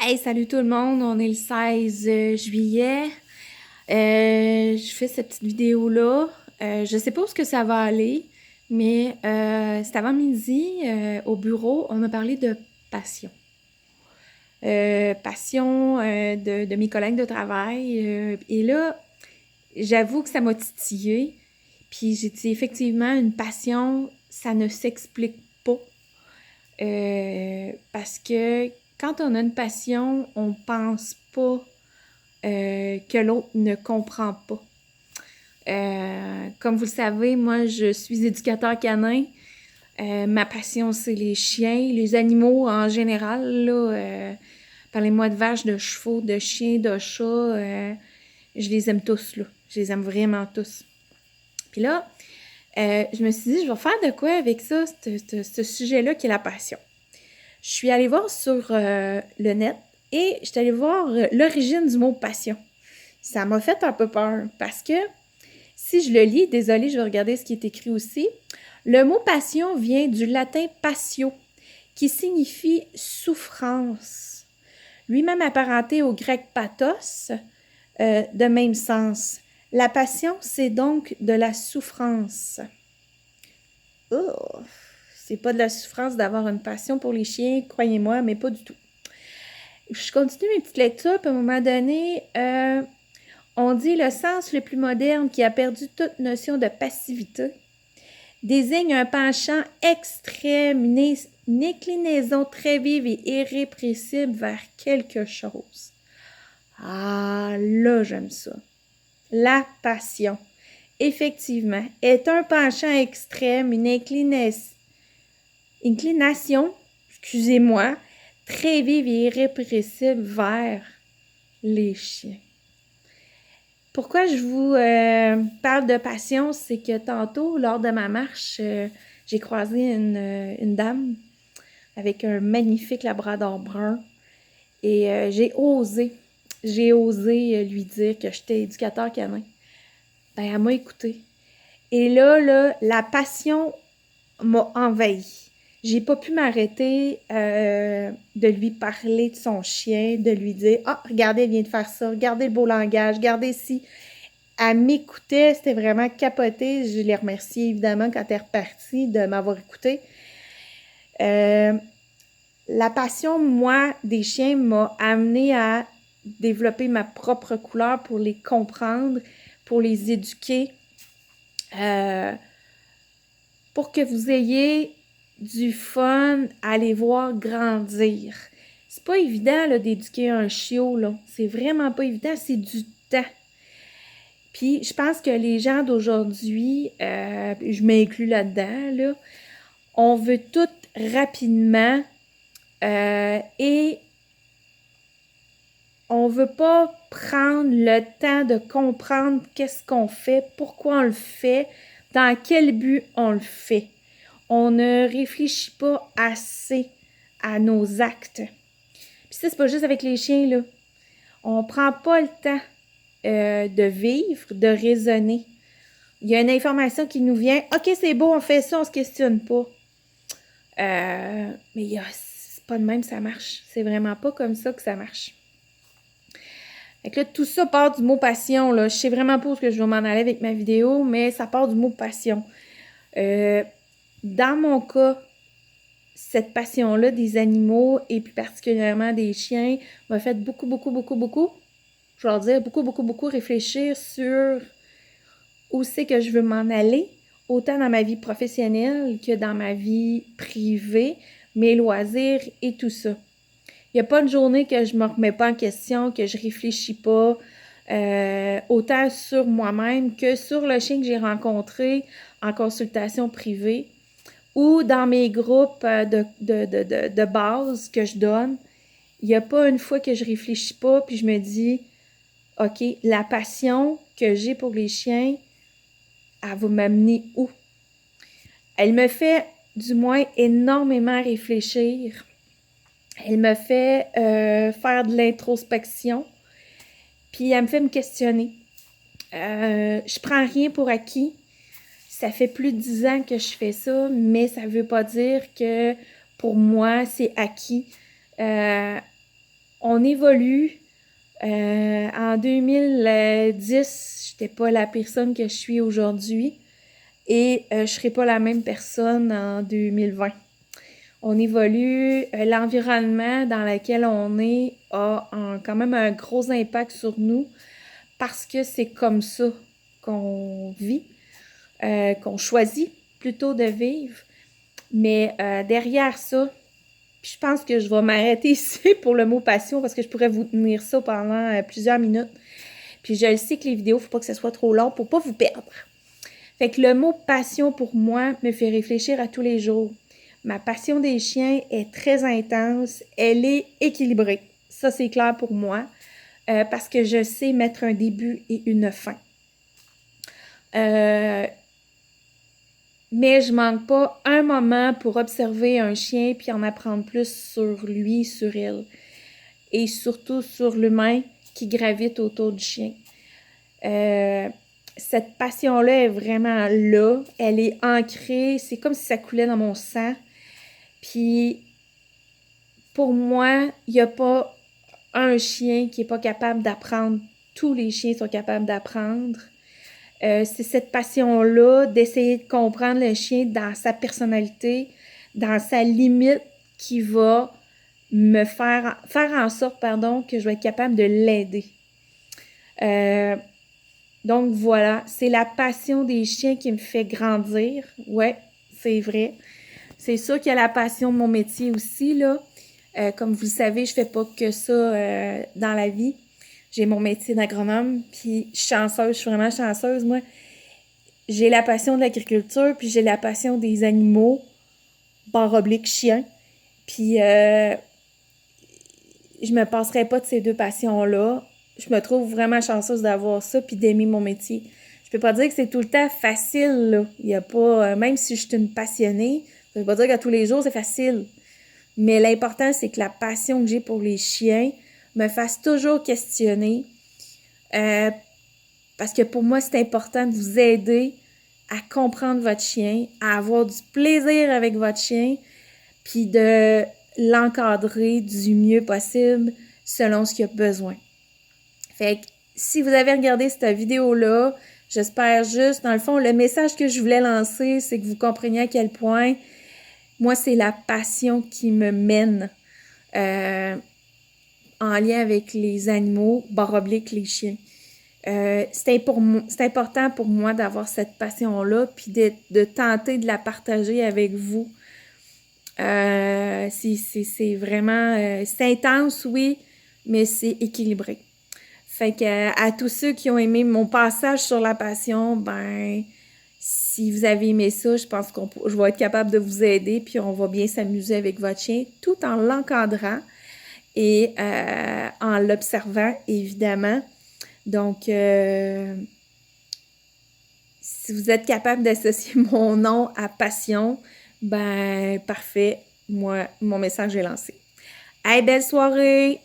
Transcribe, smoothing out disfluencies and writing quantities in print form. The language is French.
Hey, salut tout le monde, on est le 16 juillet. Je fais cette petite vidéo-là. Je sais pas où ce que ça va aller, mais cet avant-midi, au bureau, on a parlé de passion. Passion de mes collègues de travail. Et là, j'avoue que ça m'a titillée. Puis j'ai dit effectivement, une passion, ça ne s'explique pas. Parce que quand on a une passion, on pense pas que l'autre ne comprend pas. Comme vous le savez, moi, je suis éducateur canin. Ma passion, c'est les chiens, les animaux en général. Là, parlez-moi de vaches, de chevaux, de chiens, de chats. Je les aime tous. Là. Je les aime vraiment tous. Puis là, je me suis dit, je vais faire de quoi avec ça, ce sujet-là qui est la passion. Je suis allée voir sur le net et je suis allée voir l'origine du mot passion. Ça m'a fait un peu peur parce que si je le lis, désolée, je vais regarder ce qui est écrit aussi. Le mot passion vient du latin patio, qui signifie souffrance. Lui-même apparenté au grec pathos, de même sens. La passion, c'est donc de la souffrance. Oh, c'est pas de la souffrance d'avoir une passion pour les chiens, croyez-moi, mais pas du tout. Je continue mes petites lectures, puis à un moment donné, on dit le sens le plus moderne qui a perdu toute notion de passivité désigne un penchant extrême, une inclinaison très vive et irrépressible vers quelque chose. Ah, là, j'aime ça. La passion, effectivement, est un penchant extrême, une inclination, excusez-moi, très vive et irrépressible vers les chiens. Pourquoi je vous parle de passion, c'est que tantôt, lors de ma marche, j'ai croisé une dame avec un magnifique labrador brun et j'ai osé lui dire que j'étais éducateur canin. Ben, elle m'a écouté. Et là, la passion m'a envahie. J'ai pas pu m'arrêter de lui parler de son chien, de lui dire « Ah, regardez, elle vient de faire ça, regardez le beau langage, regardez ci. » Elle m'écoutait, c'était vraiment capoté. Je l'ai remerciée évidemment quand elle est repartie de m'avoir écouté. La passion, moi, des chiens m'a amenée à développer ma propre couleur pour les comprendre, pour les éduquer, pour que vous ayez du fun à les voir grandir. C'est pas évident là, d'éduquer un chiot, là. C'est vraiment pas évident, c'est du temps. Puis je pense que les gens d'aujourd'hui, je m'inclus là-dedans, là, on veut tout rapidement et on veut pas prendre le temps de comprendre qu'est-ce qu'on fait, pourquoi on le fait, dans quel but on le fait. On ne réfléchit pas assez à nos actes. Puis ça, c'est pas juste avec les chiens, là. On prend pas le temps de vivre, de raisonner. Il y a une information qui nous vient. OK, c'est beau, on fait ça, on se questionne pas. Mais c'est pas de même ça marche. C'est vraiment pas comme ça que ça marche. Fait que là, tout ça part du mot passion. Là. Je sais vraiment pas où je vais m'en aller avec ma vidéo, mais ça part du mot passion. Dans mon cas, cette passion-là des animaux et plus particulièrement des chiens m'a fait beaucoup, je vais leur dire beaucoup réfléchir sur où c'est que je veux m'en aller, autant dans ma vie professionnelle que dans ma vie privée, mes loisirs et tout ça. Il n'y a pas une journée que je ne me remets pas en question, que je ne réfléchis pas, autant sur moi-même que sur le chien que j'ai rencontré en consultation privée ou dans mes groupes de base que je donne. Il n'y a pas une fois que je ne réfléchis pas puis je me dis, OK, la passion que j'ai pour les chiens, elle va m'amener où? Elle me fait, du moins, énormément réfléchir. Elle me fait faire de l'introspection. Puis elle me fait me questionner. Je prends rien pour acquis. Ça fait plus de 10 ans que je fais ça, mais ça veut pas dire que pour moi, c'est acquis. On évolue. En 2010, j'étais pas la personne que je suis aujourd'hui et je serai pas la même personne en 2020. On évolue, l'environnement dans lequel on est a quand même un gros impact sur nous parce que c'est comme ça qu'on vit, qu'on choisit plutôt de vivre. Mais derrière ça, puis je pense que je vais m'arrêter ici pour le mot passion parce que je pourrais vous tenir ça pendant plusieurs minutes. Puis je le sais que les vidéos, il ne faut pas que ce soit trop long pour ne pas vous perdre. Fait que le mot passion pour moi me fait réfléchir à tous les jours. Ma passion des chiens est très intense, elle est équilibrée. Ça, c'est clair pour moi parce que je sais mettre un début et une fin. Mais je manque pas un moment pour observer un chien puis en apprendre plus sur lui, sur elle. Et surtout sur l'humain qui gravite autour du chien. Cette passion-là est vraiment là. Elle est ancrée. C'est comme si ça coulait dans mon sang. Puis, pour moi, il n'y a pas un chien qui n'est pas capable d'apprendre. Tous les chiens sont capables d'apprendre. C'est cette passion-là d'essayer de comprendre le chien dans sa personnalité, dans sa limite qui va me faire en sorte, que je vais être capable de l'aider. Donc voilà, c'est la passion des chiens qui me fait grandir. Ouais, c'est vrai. C'est sûr qu'il y a la passion de mon métier aussi, là. Comme vous le savez, je fais pas que ça dans la vie. J'ai mon métier d'agronome, puis je suis vraiment chanceuse, moi. J'ai la passion de l'agriculture, puis j'ai la passion des animaux, / chiens. Puis je me passerais pas de ces deux passions-là. Je me trouve vraiment chanceuse d'avoir ça, puis d'aimer mon métier. Je peux pas dire que c'est tout le temps facile, là. Il y a pas, même si je suis une passionnée, ça veut pas dire qu'à tous les jours, c'est facile. Mais l'important, c'est que la passion que j'ai pour les chiens me fasse toujours questionner. Parce que pour moi, c'est important de vous aider à comprendre votre chien, à avoir du plaisir avec votre chien, puis de l'encadrer du mieux possible selon ce qu'il a besoin. Fait que si vous avez regardé cette vidéo-là, j'espère juste, dans le fond, le message que je voulais lancer, c'est que vous compreniez à quel point moi, c'est la passion qui me mène en lien avec les animaux, / les chiens. C'est important pour moi d'avoir cette passion-là, puis de tenter de la partager avec vous. C'est vraiment... c'est intense, oui, mais c'est équilibré. Fait que à tous ceux qui ont aimé mon passage sur la passion, ben... Si vous avez aimé ça, je pense que je vais être capable de vous aider, puis on va bien s'amuser avec votre chien, tout en l'encadrant et en l'observant, évidemment. Donc, si vous êtes capable d'associer mon nom à passion, ben parfait, moi, mon message est lancé. Hey, belle soirée!